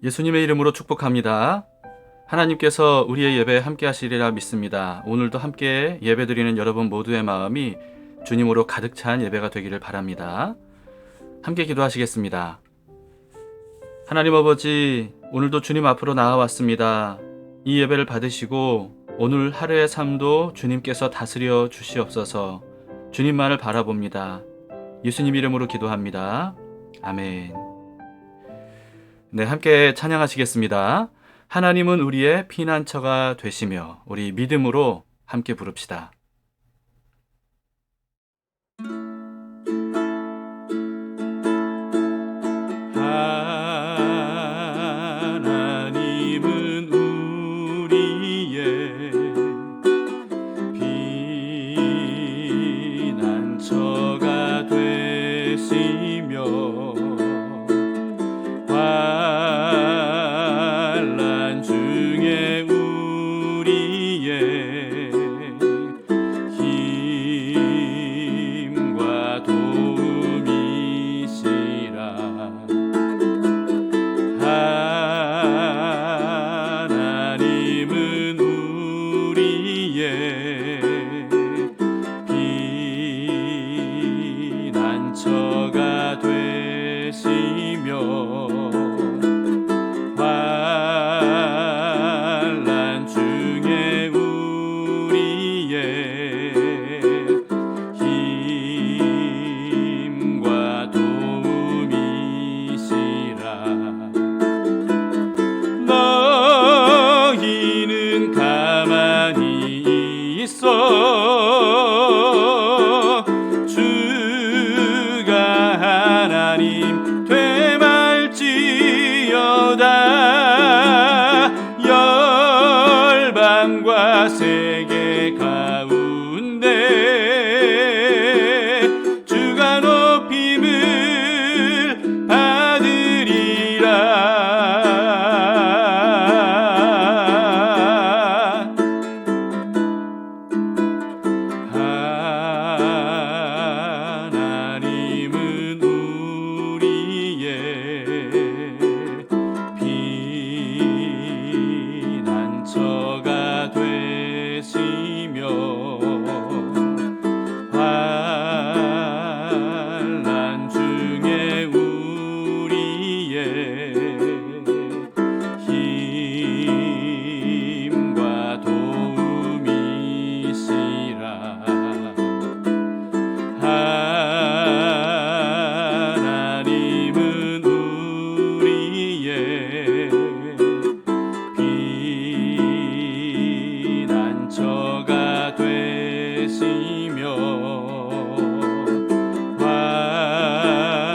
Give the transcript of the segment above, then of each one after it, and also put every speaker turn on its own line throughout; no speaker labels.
예수님의 이름으로 축복합니다. 하나님께서 우리의 예배에 함께 하시리라 믿습니다. 오늘도 함께 예배드리는 여러분 모두의 마음이 주님으로 가득 찬 예배가 되기를 바랍니다. 함께 기도하시겠습니다. 하나님 아버지, 오늘도 주님 앞으로 나아왔습니다. 이 예배를 받으시고 오늘 하루의 삶도 주님께서 다스려 주시옵소서. 주님만을 바라봅니다. 예수님 이름으로 기도합니다. 아멘. 네, 함께 찬양하시겠습니다. 하나님은 우리의 피난처가 되시며, 우리 믿음으로 함께 부릅시다. 하나님은 우리의 피난처가 되시며 환난 중에 우리의 힘과 도움이시라. 하나님은 우리의 피난처가 되시며 환난 중에 우리의 힘과 도움이시라. 너희는 가만히 있어 주가 하나님 되말지어다. 열방과 세계 가운데 주가 높임을 받으리라. 하나님은 우리의 피난처가 되시며 환난 중에 우리의 힘과 도움이시라. 하나님은 우리의 피난처가 되시며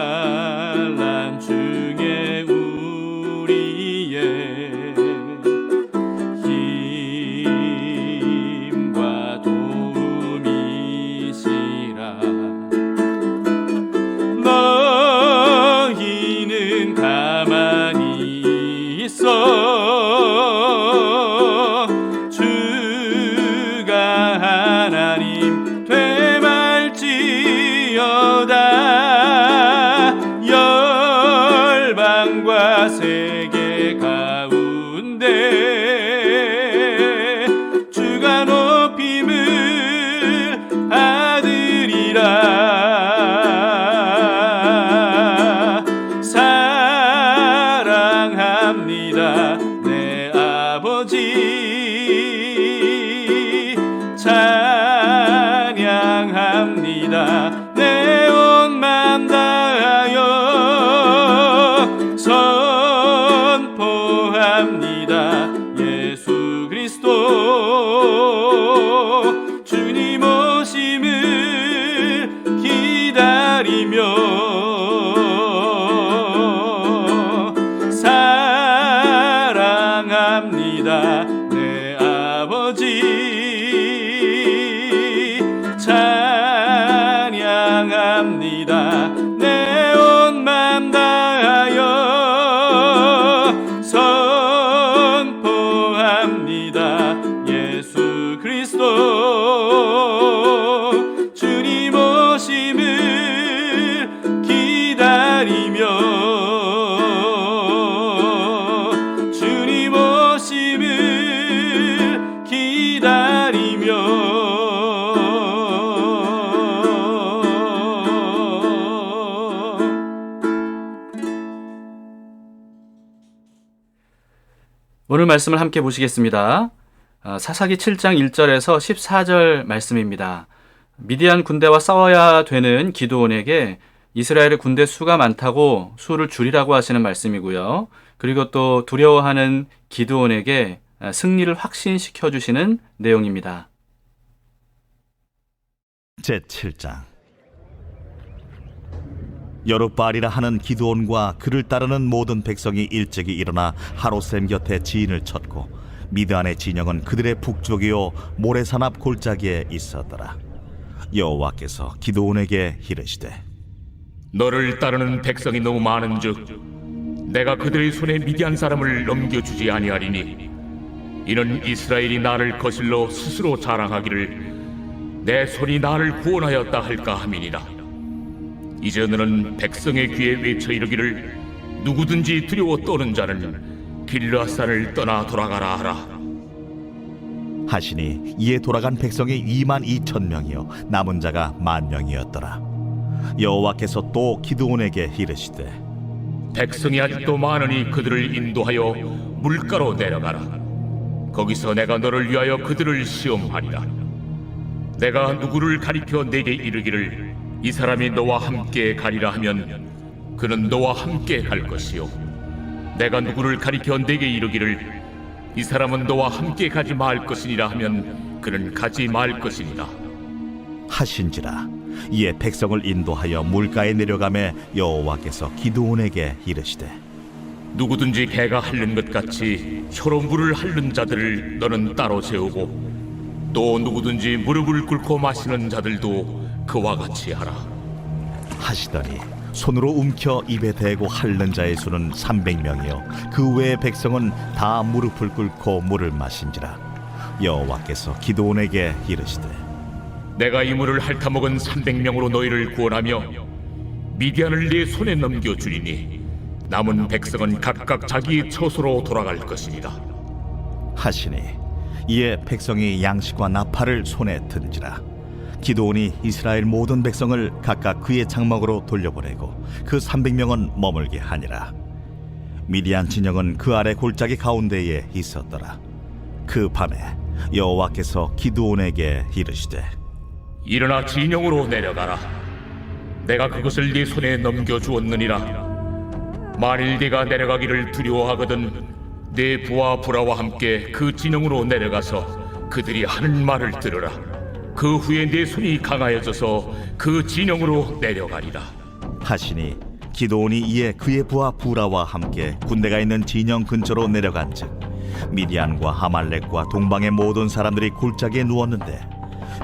환난 중에 우리의 힘과 도움이시라. 너희는 가만히 있어 주가 하나님 되말지어다. 열방과 세계 가운데 주가 높임을 받으리라. 사랑합니다 내 아버지, 찬양합니다 내 온 맘 다하여 선포합니다. 예수 그리스도 주님 오심을 기다리며 사랑합니다 내 아버지, 찬양합니다 내 온 맘 다하여 선포합니다. 예수 그리스도 주님 오심을 기다리며 오늘 말씀을 함께 보시겠습니다. 사사기 7장 1절에서 14절 말씀입니다. 미디안 군대와 싸워야 되는 기드온에게 이스라엘의 군대 수가 많다고 수를 줄이라고 하시는 말씀이고요. 그리고 또 두려워하는 기드온에게 승리를 확신시켜 주시는 내용입니다.
제7장. 여룻바알이라 하는 기드온과 그를 따르는 모든 백성이 일찍이 일어나 하롯셈 곁에 지인을 쳤고 미드안의 진영은 그들의 북쪽이요 모래산 앞 골짜기에 있었더라. 여호와께서 기드온에게 이르시되
너를 따르는 백성이 너무 많은즉 내가 그들의 손에 미디안 사람을 넘겨주지 아니하리니 이는 이스라엘이 나를 거슬러 스스로 자랑하기를 내 손이 나를 구원하였다 할까 함이니라. 이제 너는 백성의 귀에 외쳐 이르기를 누구든지 두려워 떠는 자는 길르앗산을 떠나 돌아가라 하라.
하시니 이에 돌아간 백성이 22,000명이요 남은 자가 10,000명이었더라. 여호와께서 또 기드온에게 이르시되
백성이 아직도 많으니 그들을 인도하여 물가로 내려가라. 거기서 내가 너를 위하여 그들을 시험하리라. 내가 누구를 가리켜 내게 이르기를 이 사람이 너와 함께 가리라 하면 그는 너와 함께 갈 것이요 내가 누구를 가리켜 내게 이르기를 이 사람은 너와 함께 가지 말 것이니라 하면 그는 가지 말 것이니라
하신지라. 이에 백성을 인도하여 물가에 내려가매 여호와께서 기드온에게 이르시되
누구든지 개가 핥는 것 같이 혀로 물을 핥는 자들을 너는 따로 세우고 또 누구든지 무릎을 꿇고 마시는 자들도 그와 같이 하라.
하시더니 손으로 움켜 입에 대고 핥는 자의 수는 300명이요 그 외의 백성은 다 무릎을 꿇고 물을 마신지라. 여호와께서 기드온에게 이르시되
내가 이 물을 핥아먹은 300명으로 너희를 구원하며 미디안을 네 손에 넘겨주리니 남은 백성은 각각 자기 처소로 돌아갈 것이니라.
하시니 이에 백성이 양식과 나팔을 손에 든지라. 기드온이 이스라엘 모든 백성을 각각 그의 장막으로 돌려보내고 그 300명은 머물게 하니라. 미디안 진영은 그 아래 골짜기 가운데에 있었더라. 그 밤에 여호와께서 기드온에게 이르시되
일어나 진영으로 내려가라. 내가 그것을 네 손에 넘겨주었느니라. 만일 네가 내려가기를 두려워하거든 네 부하 부라와 함께 그 진영으로 내려가서 그들이 하는 말을 들으라. 그 후에 네 손이 강하여져서 그 진영으로 내려가리라.
하시니 기드온이 이에 그의 부하 부라와 함께 군대가 있는 진영 근처로 내려간즉 미디안과 아말렉과 동방의 모든 사람들이 골짜기에 누웠는데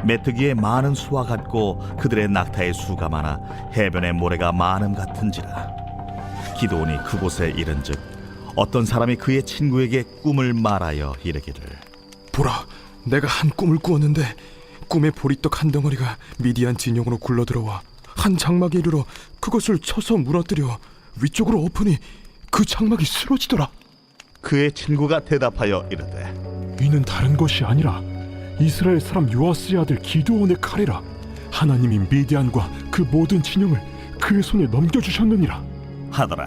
메뚜기의 많은 수와 같고 그들의 낙타의 수가 많아 해변의 모래가 많음 같은지라. 기드온이 그곳에 이른즉 어떤 사람이 그의 친구에게 꿈을 말하여 이르기를
보라, 내가 한 꿈을 꾸었는데 꿈에 보리떡 한 덩어리가 미디안 진영으로 굴러들어와 한 장막에 이르러 그것을 쳐서 무너뜨려 위쪽으로 엎으니 그 장막이 쓰러지더라.
그의 친구가 대답하여 이르되
이는 다른 것이 아니라 이스라엘 사람 요아스의 아들 기드온의 칼이라. 하나님이 미디안과 그 모든 진영을 그의 손에 넘겨주셨느니라
하더라.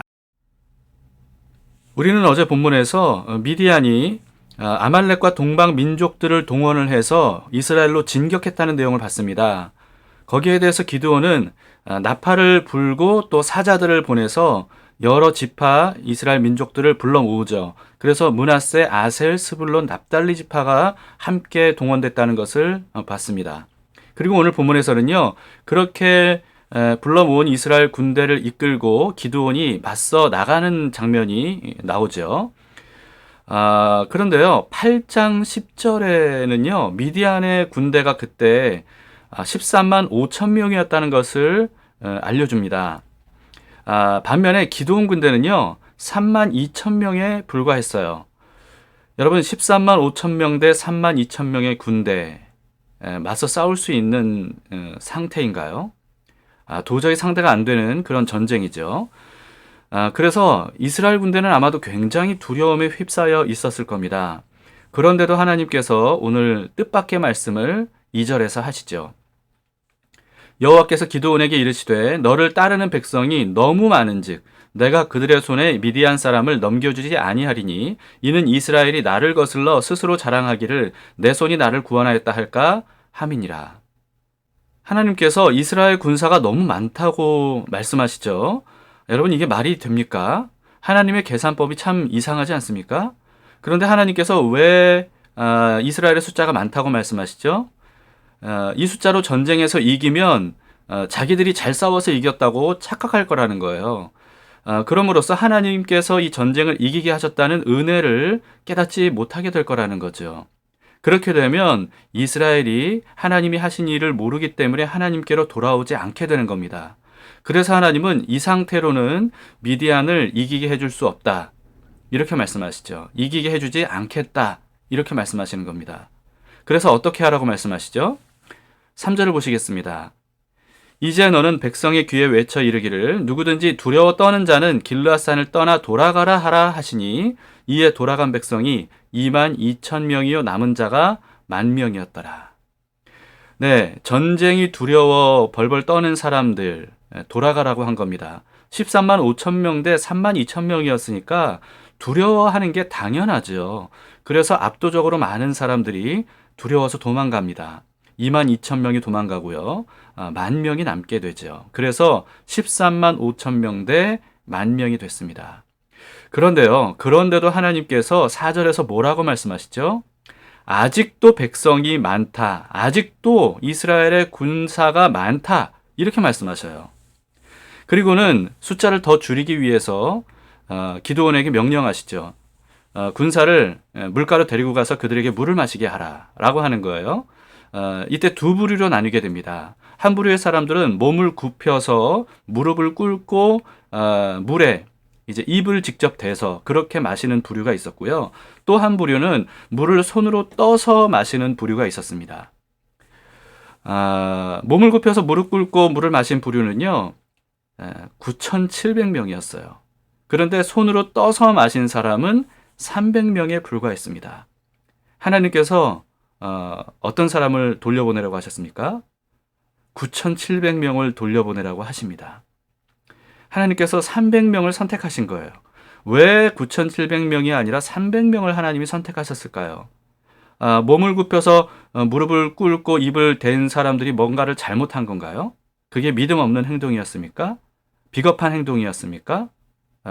우리는 어제 본문에서 미디안이 아말렉과 동방 민족들을 동원을 해서 이스라엘로 진격했다는 내용을 봤습니다. 거기에 대해서 기드온은 나팔을 불고 또 사자들을 보내서 여러 지파 이스라엘 민족들을 불러 모으죠. 그래서 므낫세, 아셀, 스불론, 납달리 지파가 함께 동원됐다는 것을 봤습니다. 그리고 오늘 본문에서는요, 그렇게 불러 모은 이스라엘 군대를 이끌고 기드온이 맞서 나가는 장면이 나오죠. 그런데요, 8장 10절에는요, 미디안의 군대가 그때 13만 5천 명이었다는 것을 알려줍니다. 반면에 기드온 군대는요, 3만 2천 명에 불과했어요. 여러분, 13만 5천 명 대 3만 2천 명의 군대, 맞서 싸울 수 있는 상태인가요? 도저히 상대가 안 되는 그런 전쟁이죠. 그래서 이스라엘 군대는 아마도 굉장히 두려움에 휩싸여 있었을 겁니다. 그런데도 하나님께서 오늘 뜻밖의 말씀을 2절에서 하시죠. 여호와께서 기드온에게 이르시되 너를 따르는 백성이 너무 많은즉 내가 그들의 손에 미디안 사람을 넘겨주지 아니하리니 이는 이스라엘이 나를 거슬러 스스로 자랑하기를 내 손이 나를 구원하였다 할까 함이니라. 하나님께서 이스라엘 군사가 너무 많다고 말씀하시죠. 여러분, 이게 말이 됩니까? 하나님의 계산법이 참 이상하지 않습니까? 그런데 하나님께서 왜 이스라엘의 숫자가 많다고 말씀하시죠? 이 숫자로 전쟁에서 이기면 자기들이 잘 싸워서 이겼다고 착각할 거라는 거예요. 그럼으로써 하나님께서 이 전쟁을 이기게 하셨다는 은혜를 깨닫지 못하게 될 거라는 거죠. 그렇게 되면 이스라엘이 하나님이 하신 일을 모르기 때문에 하나님께로 돌아오지 않게 되는 겁니다. 그래서 하나님은 이 상태로는 미디안을 이기게 해줄 수 없다, 이렇게 말씀하시죠. 이기게 해주지 않겠다, 이렇게 말씀하시는 겁니다. 그래서 어떻게 하라고 말씀하시죠? 3절을 보시겠습니다. 이제 너는 백성의 귀에 외쳐 이르기를 누구든지 두려워 떠는 자는 길르앗산을 떠나 돌아가라 하라 하시니 이에 돌아간 백성이 22,000명이요 남은 자가 10,000명이었더라. 네, 전쟁이 두려워 벌벌 떠는 사람들 돌아가라고 한 겁니다. 13만 5천 명 대 32,000명이었으니까 두려워하는 게 당연하죠. 그래서 압도적으로 많은 사람들이 두려워서 도망갑니다. 22,000명이 도망가고요. 10,000명이 남게 되죠. 그래서 13만 5천 명 대 10,000명이 됐습니다. 그런데도 하나님께서 4절에서 뭐라고 말씀하시죠? 아직도 백성이 많다. 아직도 이스라엘의 군사가 많다. 이렇게 말씀하셔요. 그리고는 숫자를 더 줄이기 위해서 기드온에게 명령하시죠. 군사를 물가로 데리고 가서 그들에게 물을 마시게 하라 라고 하는 거예요. 이때 두 부류로 나뉘게 됩니다. 한 부류의 사람들은 몸을 굽혀서 무릎을 꿇고 물에 이제 입을 직접 대서 그렇게 마시는 부류가 있었고요. 또 한 부류는 물을 손으로 떠서 마시는 부류가 있었습니다. 몸을 굽혀서 무릎 꿇고 물을 마신 부류는요, 9,700명이었어요. 그런데 손으로 떠서 마신 사람은 300명에 불과했습니다. 하나님께서 어떤 사람을 돌려보내라고 하셨습니까? 9,700명을 돌려보내라고 하십니다. 하나님께서 300명을 선택하신 거예요. 왜 9,700명이 아니라 300명을 하나님이 선택하셨을까요? 몸을 굽혀서 무릎을 꿇고 입을 댄 사람들이 뭔가를 잘못한 건가요? 그게 믿음 없는 행동이었습니까? 비겁한 행동이었습니까?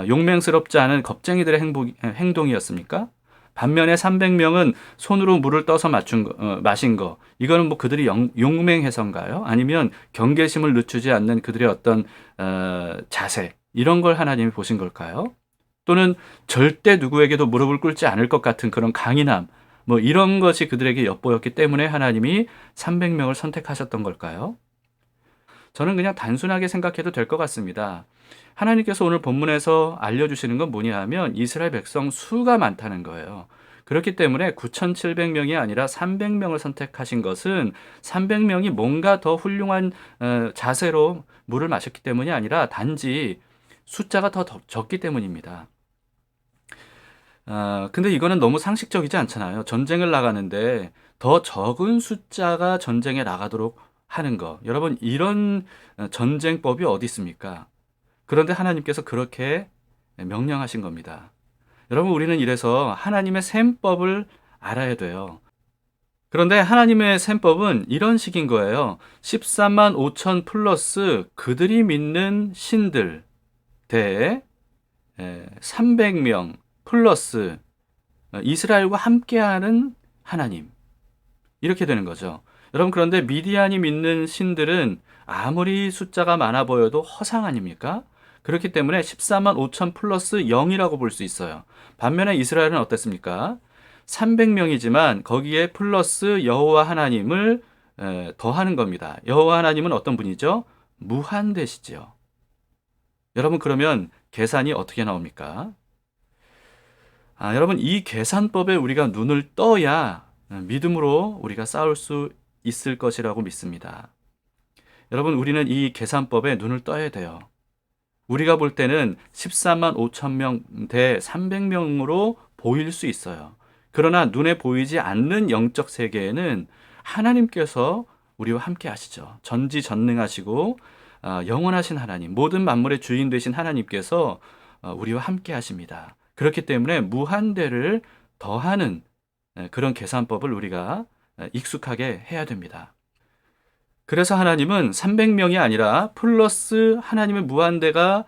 용맹스럽지 않은 겁쟁이들의 행동이었습니까? 반면에 300명은 손으로 물을 떠서 마신 거, 이거는 뭐 그들이 용맹해서인가요? 아니면 경계심을 늦추지 않는 그들의 어떤 자세, 이런 걸 하나님이 보신 걸까요? 또는 절대 누구에게도 무릎을 꿇지 않을 것 같은 그런 강인함, 뭐 이런 것이 그들에게 엿보였기 때문에 하나님이 300명을 선택하셨던 걸까요? 저는 그냥 단순하게 생각해도 될 것 같습니다. 하나님께서 오늘 본문에서 알려주시는 건 뭐냐 하면 이스라엘 백성 수가 많다는 거예요. 그렇기 때문에 9,700명이 아니라 300명을 선택하신 것은 300명이 뭔가 더 훌륭한 자세로 물을 마셨기 때문이 아니라 단지 숫자가 더 적기 때문입니다. 근데 이거는 너무 상식적이지 않잖아요. 전쟁을 나가는데 더 적은 숫자가 전쟁에 나가도록 하는 거. 여러분, 이런 전쟁법이 어디 있습니까? 그런데 하나님께서 그렇게 명령하신 겁니다. 여러분, 우리는 이래서 하나님의 셈법을 알아야 돼요. 그런데 하나님의 셈법은 이런 식인 거예요. 13만 5천 플러스 그들이 믿는 신들 대 300명 플러스 이스라엘과 함께하는 하나님, 이렇게 되는 거죠. 여러분, 그런데 미디안이 믿는 신들은 아무리 숫자가 많아 보여도 허상 아닙니까? 그렇기 때문에 14만 5천 플러스 0이라고 볼 수 있어요. 반면에 이스라엘은 어땠습니까? 300명이지만 거기에 플러스 여호와 하나님을 더하는 겁니다. 여호와 하나님은 어떤 분이죠? 무한되시죠. 여러분, 그러면 계산이 어떻게 나옵니까? 여러분, 이 계산법에 우리가 눈을 떠야 믿음으로 우리가 싸울 수 있을 것이라고 믿습니다. 여러분, 우리는 이 계산법에 눈을 떠야 돼요. 우리가 볼 때는 14만 5천 명 대 300명으로 보일 수 있어요. 그러나 눈에 보이지 않는 영적 세계에는 하나님께서 우리와 함께 하시죠. 전지전능하시고 영원하신 하나님, 모든 만물의 주인 되신 하나님께서 우리와 함께 하십니다. 그렇기 때문에 무한대를 더하는 그런 계산법을 우리가 익숙하게 해야 됩니다. 그래서 하나님은 300명이 아니라 플러스 하나님의 무한대가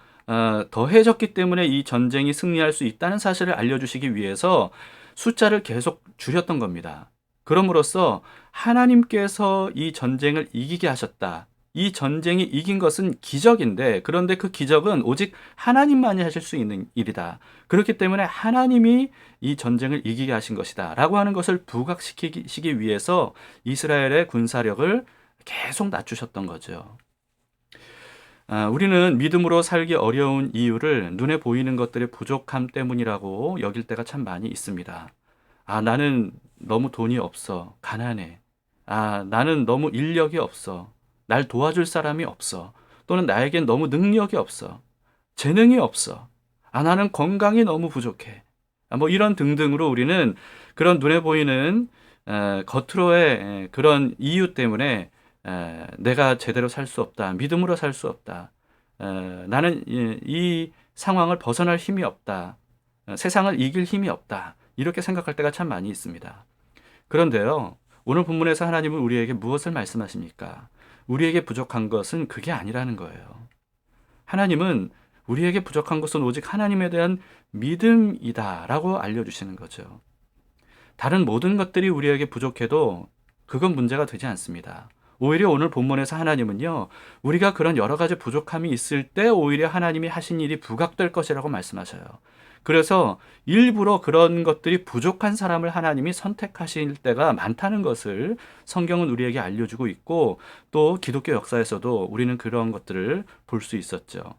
더해졌기 때문에 이 전쟁이 승리할 수 있다는 사실을 알려주시기 위해서 숫자를 계속 줄였던 겁니다. 그럼으로써 하나님께서 이 전쟁을 이기게 하셨다. 이 전쟁이 이긴 것은 기적인데, 그런데 그 기적은 오직 하나님만이 하실 수 있는 일이다. 그렇기 때문에 하나님이 이 전쟁을 이기게 하신 것이다 라고 하는 것을 부각시키기 위해서 이스라엘의 군사력을 계속 낮추셨던 거죠. 우리는 믿음으로 살기 어려운 이유를 눈에 보이는 것들의 부족함 때문이라고 여길 때가 참 많이 있습니다. 나는 너무 돈이 없어. 가난해. 나는 너무 인력이 없어. 날 도와줄 사람이 없어. 또는 나에겐 너무 능력이 없어. 재능이 없어. 나는 건강이 너무 부족해. 뭐 이런 등등으로 우리는 그런 눈에 보이는 겉으로의 그런 이유 때문에 내가 제대로 살 수 없다. 믿음으로 살 수 없다. 나는 이 상황을 벗어날 힘이 없다. 세상을 이길 힘이 없다. 이렇게 생각할 때가 참 많이 있습니다. 그런데요, 오늘 본문에서 하나님은 우리에게 무엇을 말씀하십니까? 우리에게 부족한 것은 그게 아니라는 거예요. 하나님은 우리에게 부족한 것은 오직 하나님에 대한 믿음이다라고 알려주시는 거죠. 다른 모든 것들이 우리에게 부족해도 그건 문제가 되지 않습니다. 오히려 오늘 본문에서 하나님은요, 우리가 그런 여러 가지 부족함이 있을 때 오히려 하나님이 하신 일이 부각될 것이라고 말씀하셔요. 그래서 일부러 그런 것들이 부족한 사람을 하나님이 선택하실 때가 많다는 것을 성경은 우리에게 알려주고 있고, 또 기독교 역사에서도 우리는 그런 것들을 볼 수 있었죠.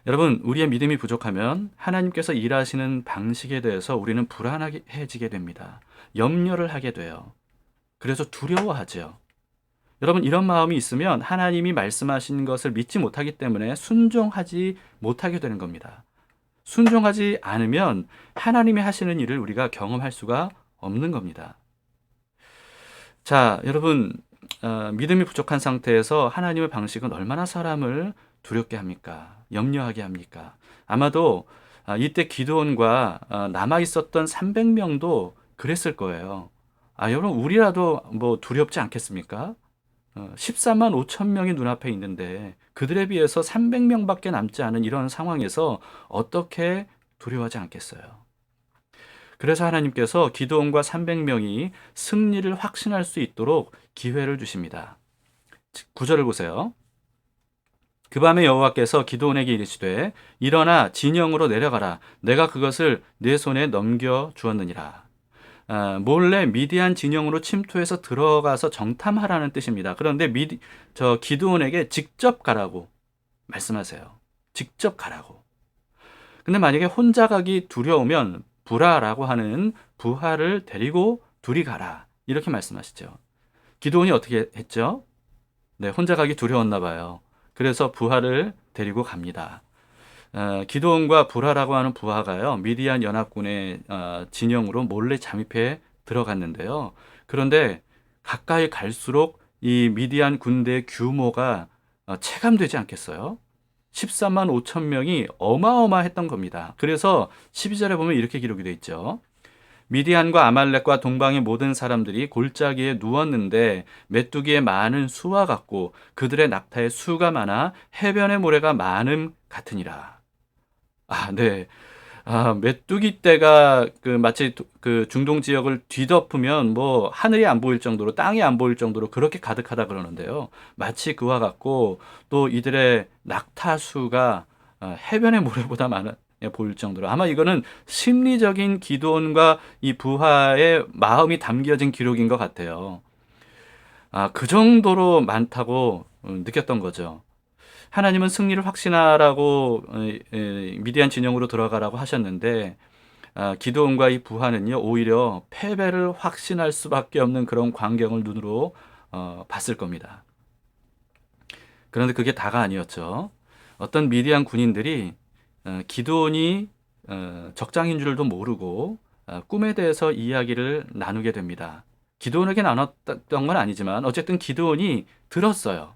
여러분, 우리의 믿음이 부족하면 하나님께서 일하시는 방식에 대해서 우리는 불안해지게 됩니다. 염려를 하게 돼요. 그래서 두려워하죠. 여러분, 이런 마음이 있으면 하나님이 말씀하신 것을 믿지 못하기 때문에 순종하지 못하게 되는 겁니다. 순종하지 않으면 하나님이 하시는 일을 우리가 경험할 수가 없는 겁니다. 자, 여러분, 믿음이 부족한 상태에서 하나님의 방식은 얼마나 사람을 두렵게 합니까? 염려하게 합니까? 아마도 이때 기드온과 남아 있었던 300명도 그랬을 거예요. 여러분, 우리라도 뭐 두렵지 않겠습니까? 14만 5천 명이 눈앞에 있는데 그들에 비해서 300명밖에 남지 않은 이런 상황에서 어떻게 두려워하지 않겠어요? 그래서 하나님께서 기드온과 300명이 승리를 확신할 수 있도록 기회를 주십니다. 9절을 보세요. 그 밤에 여호와께서 기드온에게 이르시되 일어나 진영으로 내려가라. 내가 그것을 네 손에 넘겨 주었느니라. 몰래 미디안 진영으로 침투해서 들어가서 정탐하라는 뜻입니다. 그런데 기드온에게 직접 가라고 말씀하세요. 직접 가라고. 근데 만약에 혼자 가기 두려우면 부라라고 하는 부하를 데리고 둘이 가라. 이렇게 말씀하시죠. 기드온이 어떻게 했죠? 네, 혼자 가기 두려웠나 봐요. 그래서 부하를 데리고 갑니다. 기드온과 부라라고 하는 부하가요, 미디안 연합군의 진영으로 몰래 잠입해 들어갔는데요. 그런데 가까이 갈수록 이 미디안 군대의 규모가 체감되지 않겠어요? 14만 5천 명이 어마어마했던 겁니다. 그래서 12절에 보면 이렇게 기록이 되어 있죠. 미디안과 아말렉과 동방의 모든 사람들이 골짜기에 누웠는데 메뚜기의 많은 수와 같고 그들의 낙타의 수가 많아 해변의 모래가 많음 같으니라. 네. 메뚜기 떼가 마치 그 중동 지역을 뒤덮으면 뭐 하늘이 안 보일 정도로, 땅이 안 보일 정도로 그렇게 가득하다 그러는데요. 마치 그와 같고, 또 이들의 낙타 수가 해변의 모래보다 많아 보일 정도로, 아마 이거는 심리적인 기드온과 이 부하의 마음이 담겨진 기록인 것 같아요. 그 정도로 많다고 느꼈던 거죠. 하나님은 승리를 확신하라고 미디안 진영으로 들어가라고 하셨는데, 기드온과 이 부하는요, 오히려 패배를 확신할 수밖에 없는 그런 광경을 눈으로 봤을 겁니다. 그런데 그게 다가 아니었죠. 어떤 미디안 군인들이 기드온이 적장인 줄도 모르고 꿈에 대해서 이야기를 나누게 됩니다. 기드온에게 나눴던 건 아니지만 어쨌든 기드온이 들었어요.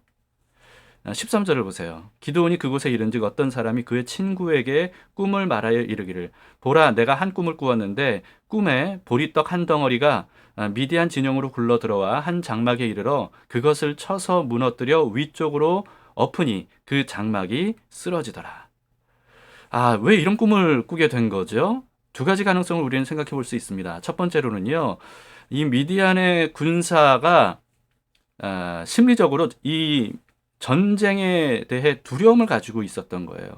13절을 보세요. 기드온이 그곳에 이른즉 어떤 사람이 그의 친구에게 꿈을 말하여 이르기를 보라 내가 한 꿈을 꾸었는데 꿈에 보리떡 한 덩어리가 미디안 진영으로 굴러 들어와 한 장막에 이르러 그것을 쳐서 무너뜨려 위쪽으로 엎으니 그 장막이 쓰러지더라. 왜 이런 꿈을 꾸게 된 거죠? 두 가지 가능성을 우리는 생각해 볼 수 있습니다. 첫 번째로는요, 이 미디안의 군사가 심리적으로 이 전쟁에 대해 두려움을 가지고 있었던 거예요.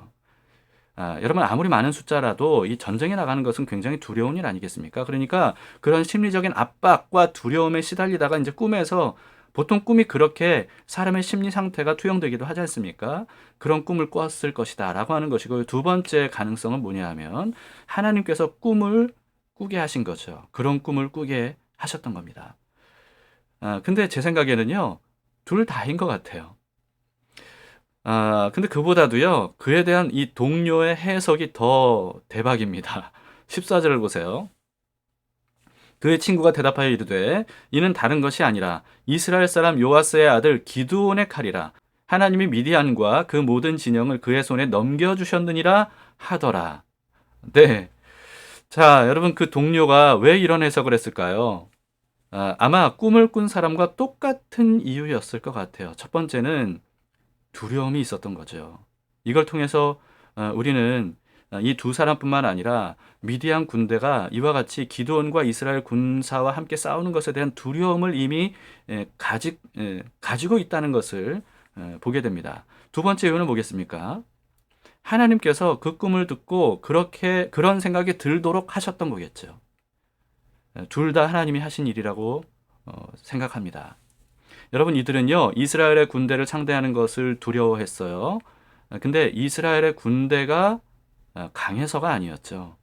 여러분 아무리 많은 숫자라도 이 전쟁에 나가는 것은 굉장히 두려운 일 아니겠습니까? 그러니까 그런 심리적인 압박과 두려움에 시달리다가 이제 꿈에서 보통 꿈이 그렇게 사람의 심리 상태가 투영되기도 하지 않습니까? 그런 꿈을 꿨을 것이다 라고 하는 것이고 두 번째 가능성은 뭐냐 하면 하나님께서 꿈을 꾸게 하신 거죠. 그런 꿈을 꾸게 하셨던 겁니다. 근데 제 생각에는요, 둘 다인 것 같아요. 근데 그보다도요, 그에 대한 이 동료의 해석이 더 대박입니다. 14절을 보세요. 그의 친구가 대답하여 이르되 이는 다른 것이 아니라 이스라엘 사람 요아스의 아들 기드온의 칼이라 하나님이 미디안과 그 모든 진영을 그의 손에 넘겨주셨느니라 하더라. 네. 자, 여러분 그 동료가 왜 이런 해석을 했을까요? 아마 꿈을 꾼 사람과 똑같은 이유였을 것 같아요. 첫 번째는 두려움이 있었던 거죠. 이걸 통해서 우리는 이 두 사람뿐만 아니라 미디안 군대가 이와 같이 기드온과 이스라엘 군사와 함께 싸우는 것에 대한 두려움을 이미 가지고 있다는 것을 보게 됩니다. 두 번째 이유는 뭐겠습니까? 하나님께서 그 꿈을 듣고 그런 생각이 들도록 하셨던 거겠죠. 둘 다 하나님이 하신 일이라고 생각합니다. 여러분 이들은요 이스라엘의 군대를 상대하는 것을 두려워했어요. 근데 이스라엘의 군대가 강해서가 아니었죠.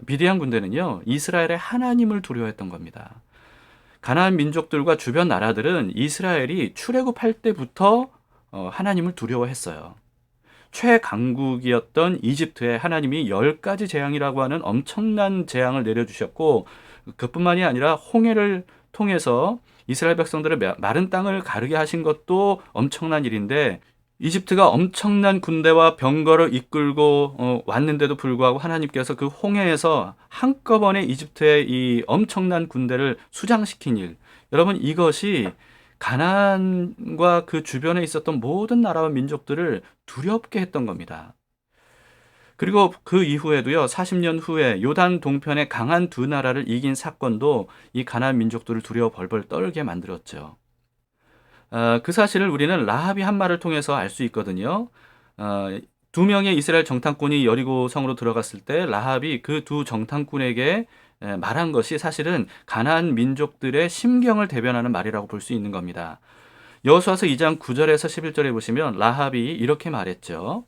미디안 군대는요 이스라엘의 하나님을 두려워했던 겁니다. 가나안 민족들과 주변 나라들은 이스라엘이 출애굽할 때부터 하나님을 두려워했어요. 최강국이었던 이집트에 하나님이 10가지 재앙이라고 하는 엄청난 재앙을 내려주셨고 그뿐만이 아니라 홍해를 통해서 이스라엘 백성들의 마른 땅을 가르게 하신 것도 엄청난 일인데 이집트가 엄청난 군대와 병거를 이끌고 왔는데도 불구하고 하나님께서 그 홍해에서 한꺼번에 이집트의 이 엄청난 군대를 수장시킨 일. 여러분 이것이 가나안과 그 주변에 있었던 모든 나라와 민족들을 두렵게 했던 겁니다. 그리고 그 이후에도요, 40년 후에 요단 동편의 강한 두 나라를 이긴 사건도 이 가나안 민족들을 두려워 벌벌 떨게 만들었죠. 그 사실을 우리는 라합이 한 말을 통해서 알 수 있거든요. 두 명의 이스라엘 정탐꾼이 여리고 성으로 들어갔을 때 라합이 그 두 정탐꾼에게 말한 것이 사실은 가나안 민족들의 심경을 대변하는 말이라고 볼 수 있는 겁니다. 여호수아서 2장 9절에서 11절에 보시면 라합이 이렇게 말했죠.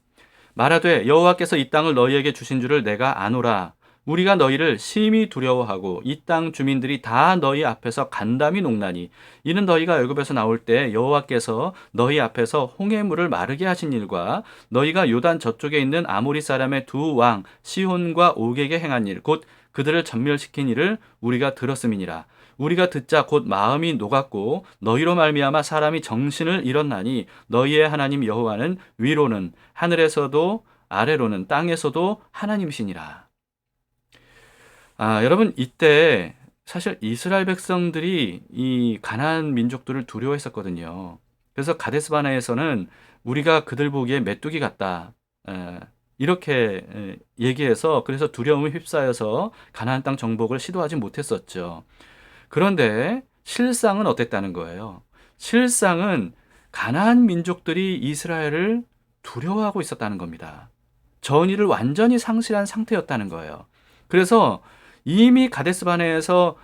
말하되 여호와께서 이 땅을 너희에게 주신 줄을 내가 아노라. 우리가 너희를 심히 두려워하고 이 땅 주민들이 다 너희 앞에서 간담이 녹나니 이는 너희가 애굽에서 나올 때 여호와께서 너희 앞에서 홍해물을 마르게 하신 일과 너희가 요단 저쪽에 있는 아모리 사람의 두 왕 시혼과 옥에게 행한 일 곧 그들을 전멸시킨 일을 우리가 들었음이니라. 우리가 듣자 곧 마음이 녹았고 너희로 말미암아 사람이 정신을 잃었나니 너희의 하나님 여호와는 위로는 하늘에서도 아래로는 땅에서도 하나님이시니라. 여러분 이때 사실 이스라엘 백성들이 이 가나안 민족들을 두려워했었거든요. 그래서 가데스 바네에서는 우리가 그들 보기에 메뚜기 같다. 이렇게 얘기해서 그래서 두려움에 휩싸여서 가나안 땅 정복을 시도하지 못했었죠. 그런데 실상은 어땠다는 거예요? 실상은 가나안 민족들이 이스라엘을 두려워하고 있었다는 겁니다. 전의를 완전히 상실한 상태였다는 거예요. 그래서 이미 가데스 바네에서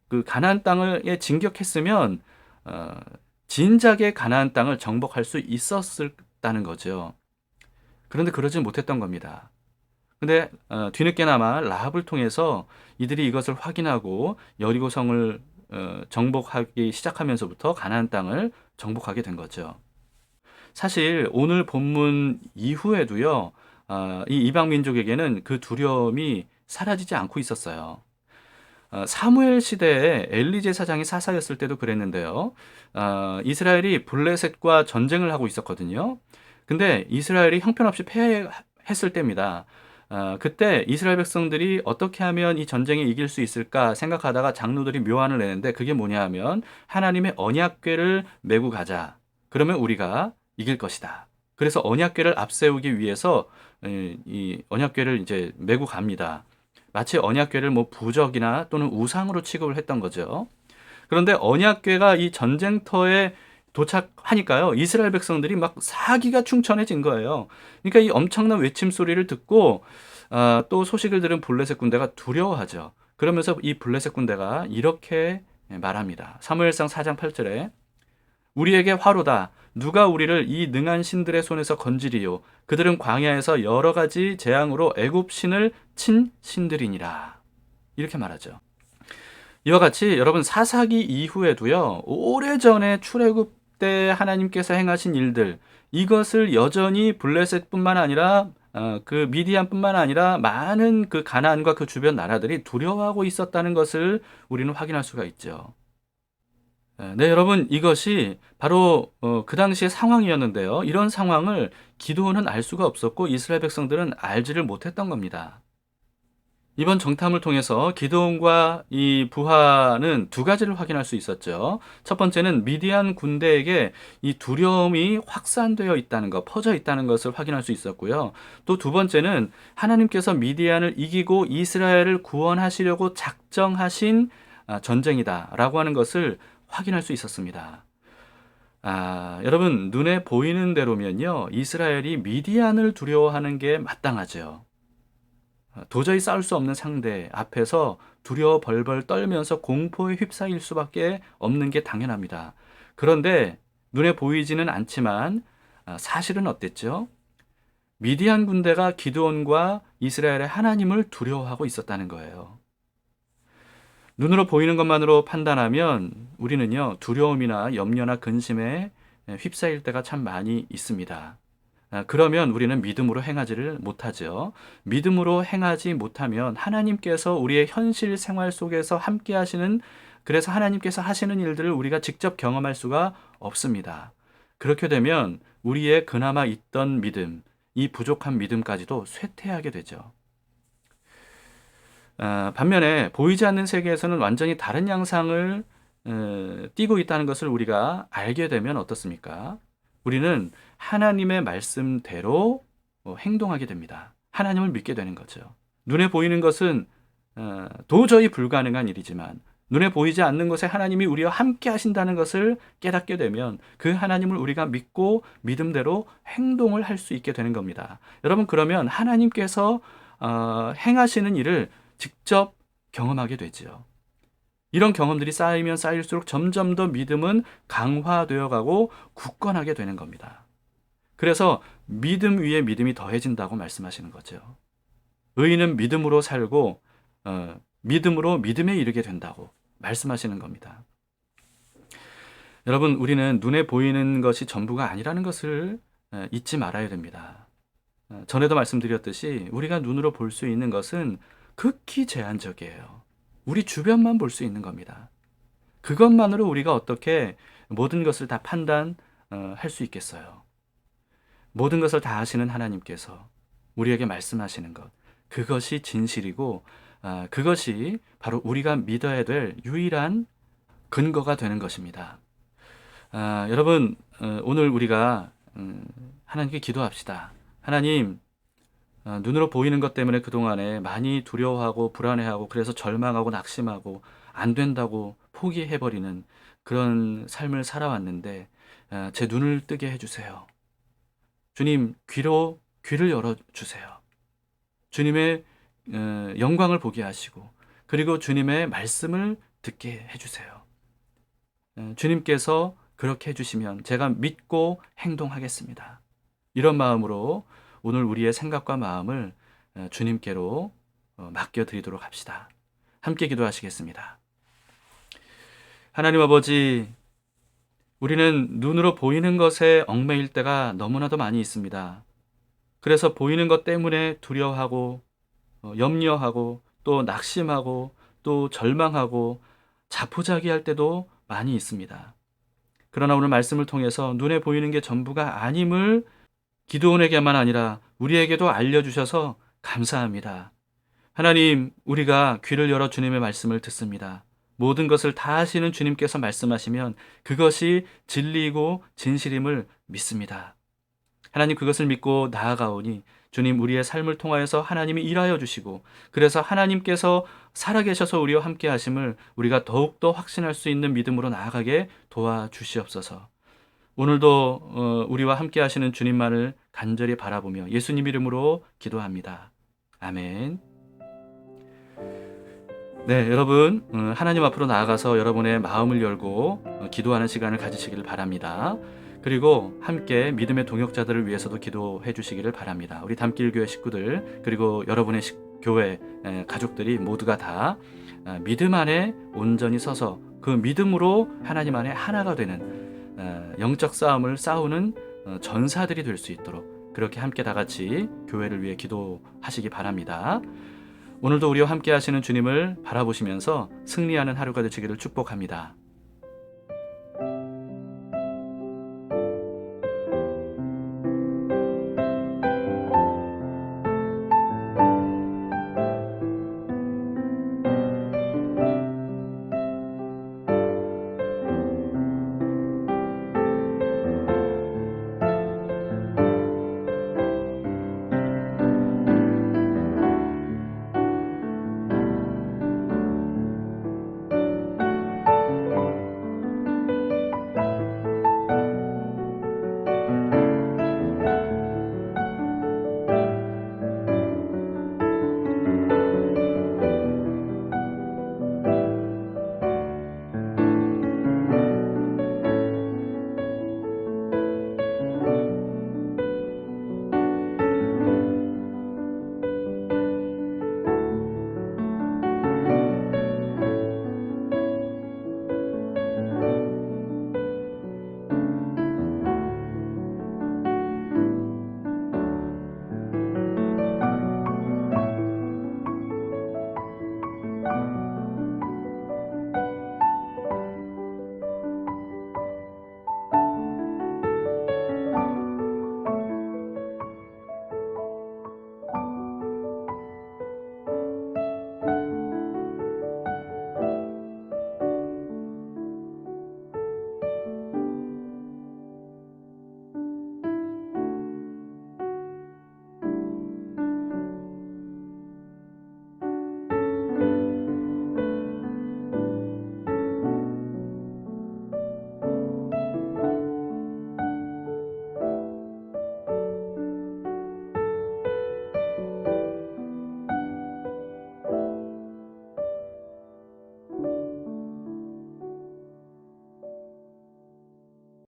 그 가나안 땅을 진격했으면 진작에 가나안 땅을 정복할 수 있었다는 거죠. 그런데 그러지 못했던 겁니다. 근데 뒤늦게나마 라합을 통해서 이들이 이것을 확인하고 여리고성을 정복하기 시작하면서부터 가나안 땅을 정복하게 된 거죠. 사실 오늘 본문 이후에도요, 이 이방 민족에게는 그 두려움이 사라지지 않고 있었어요. 사무엘 시대에 엘리 제사장이 사사였을 때도 그랬는데요. 이스라엘이 블레셋과 전쟁을 하고 있었거든요. 근데 이스라엘이 형편없이 패했을 때입니다. 그때 이스라엘 백성들이 어떻게 하면 이 전쟁에 이길 수 있을까 생각하다가 장로들이 묘안을 내는데 그게 뭐냐 하면 하나님의 언약궤를 메고 가자. 그러면 우리가 이길 것이다. 그래서 언약궤를 앞세우기 위해서 이 언약궤를 이제 메고 갑니다. 마치 언약궤를 뭐 부적이나 또는 우상으로 취급을 했던 거죠. 그런데 언약궤가 이 전쟁터에 도착하니까요, 이스라엘 백성들이 막 사기가 충천해진 거예요. 그러니까 이 엄청난 외침 소리를 듣고 또 소식을 들은 블레셋 군대가 두려워하죠. 그러면서 이 블레셋 군대가 이렇게 말합니다. 사무엘상 4장 8절에 우리에게 화로다. 누가 우리를 이 능한 신들의 손에서 건지리요. 그들은 광야에서 여러 가지 재앙으로 애굽 신을 친 신들이니라. 이렇게 말하죠. 이와 같이 여러분 사사기 이후에도요, 오래전에 출애굽 때 하나님께서 행하신 일들, 이것을 여전히 블레셋뿐만 아니라 그 미디안뿐만 아니라 많은 그 가나안과 그 주변 나라들이 두려워하고 있었다는 것을 우리는 확인할 수가 있죠. 네, 여러분, 이것이 바로 그 당시의 상황이었는데요. 이런 상황을 기드온은 알 수가 없었고 이스라엘 백성들은 알지를 못했던 겁니다. 이번 정탐을 통해서 기드온과 이 부하는 두 가지를 확인할 수 있었죠. 첫 번째는 미디안 군대에게 이 두려움이 확산되어 있다는 것, 퍼져 있다는 것을 확인할 수 있었고요. 또 두 번째는 하나님께서 미디안을 이기고 이스라엘을 구원하시려고 작정하신 전쟁이다라고 하는 것을 확인할 수 있었습니다. 여러분, 눈에 보이는 대로면요, 이스라엘이 미디안을 두려워하는 게 마땅하죠. 도저히 싸울 수 없는 상대 앞에서 두려워 벌벌 떨면서 공포에 휩싸일 수밖에 없는 게 당연합니다. 그런데 눈에 보이지는 않지만 사실은 어땠죠? 미디안 군대가 기드온과 이스라엘의 하나님을 두려워하고 있었다는 거예요. 눈으로 보이는 것만으로 판단하면 우리는요, 두려움이나 염려나 근심에 휩싸일 때가 참 많이 있습니다. 그러면 우리는 믿음으로 행하지를 못하죠. 믿음으로 행하지 못하면 하나님께서 우리의 현실 생활 속에서 함께 하시는, 그래서 하나님께서 하시는 일들을 우리가 직접 경험할 수가 없습니다. 그렇게 되면 우리의 그나마 있던 믿음, 이 부족한 믿음까지도 쇠퇴하게 되죠. 반면에 보이지 않는 세계에서는 완전히 다른 양상을 띠고 있다는 것을 우리가 알게 되면 어떻습니까? 우리는 하나님의 말씀대로 행동하게 됩니다. 하나님을 믿게 되는 거죠. 눈에 보이는 것은 도저히 불가능한 일이지만 눈에 보이지 않는 것에 하나님이 우리와 함께 하신다는 것을 깨닫게 되면 그 하나님을 우리가 믿고 믿음대로 행동을 할 수 있게 되는 겁니다. 여러분, 그러면 하나님께서 행하시는 일을 직접 경험하게 되죠. 이런 경험들이 쌓이면 쌓일수록 점점 더 믿음은 강화되어 가고 굳건하게 되는 겁니다. 그래서 믿음 위에 믿음이 더해진다고 말씀하시는 거죠. 의인은 믿음으로 살고 믿음으로 믿음에 이르게 된다고 말씀하시는 겁니다. 여러분, 우리는 눈에 보이는 것이 전부가 아니라는 것을 잊지 말아야 됩니다. 전에도 말씀드렸듯이 우리가 눈으로 볼 수 있는 것은 극히 제한적이에요. 우리 주변만 볼 수 있는 겁니다. 그것만으로 우리가 어떻게 모든 것을 다 판단할 수 있겠어요? 모든 것을 다 아시는 하나님께서 우리에게 말씀하시는 것, 그것이 진실이고 그것이 바로 우리가 믿어야 될 유일한 근거가 되는 것입니다. 여러분, 오늘 우리가 하나님께 기도합시다. 하나님, 눈으로 보이는 것 때문에 그동안에 많이 두려워하고 불안해하고 그래서 절망하고 낙심하고 안 된다고 포기해버리는 그런 삶을 살아왔는데 제 눈을 뜨게 해주세요. 주님, 귀를 열어주세요. 주님의 영광을 보게 하시고 그리고 주님의 말씀을 듣게 해주세요. 주님께서 그렇게 해주시면 제가 믿고 행동하겠습니다. 이런 마음으로 오늘 우리의 생각과 마음을 주님께로 맡겨드리도록 합시다. 함께 기도하시겠습니다. 하나님 아버지, 우리는 눈으로 보이는 것에 얽매일 때가 너무나도 많이 있습니다. 그래서 보이는 것 때문에 두려워하고 염려하고 또 낙심하고 또 절망하고 자포자기할 때도 많이 있습니다. 그러나 오늘 말씀을 통해서 눈에 보이는 게 전부가 아님을 기드온에게만 아니라 우리에게도 알려주셔서 감사합니다. 하나님, 우리가 귀를 열어 주님의 말씀을 듣습니다. 모든 것을 다 하시는 주님께서 말씀하시면 그것이 진리이고 진실임을 믿습니다. 하나님, 그것을 믿고 나아가오니 주님, 우리의 삶을 통하여서 하나님이 일하여 주시고 그래서 하나님께서 살아계셔서 우리와 함께 하심을 우리가 더욱더 확신할 수 있는 믿음으로 나아가게 도와주시옵소서. 오늘도 우리와 함께 하시는 주님만을 간절히 바라보며 예수님 이름으로 기도합니다. 아멘. 네, 여러분, 하나님 앞으로 나아가서 여러분의 마음을 열고 기도하는 시간을 가지시기를 바랍니다. 그리고 함께 믿음의 동역자들을 위해서도 기도해 주시기를 바랍니다. 우리 담길교회 식구들 그리고 여러분의 교회 가족들이 모두가 다 믿음 안에 온전히 서서 그 믿음으로 하나님 안에 하나가 되는 영적 싸움을 싸우는 전사들이 될 수 있도록 그렇게 함께 다 같이 교회를 위해 기도하시기 바랍니다. 오늘도 우리와 함께 하시는 주님을 바라보시면서 승리하는 하루가 되시기를 축복합니다.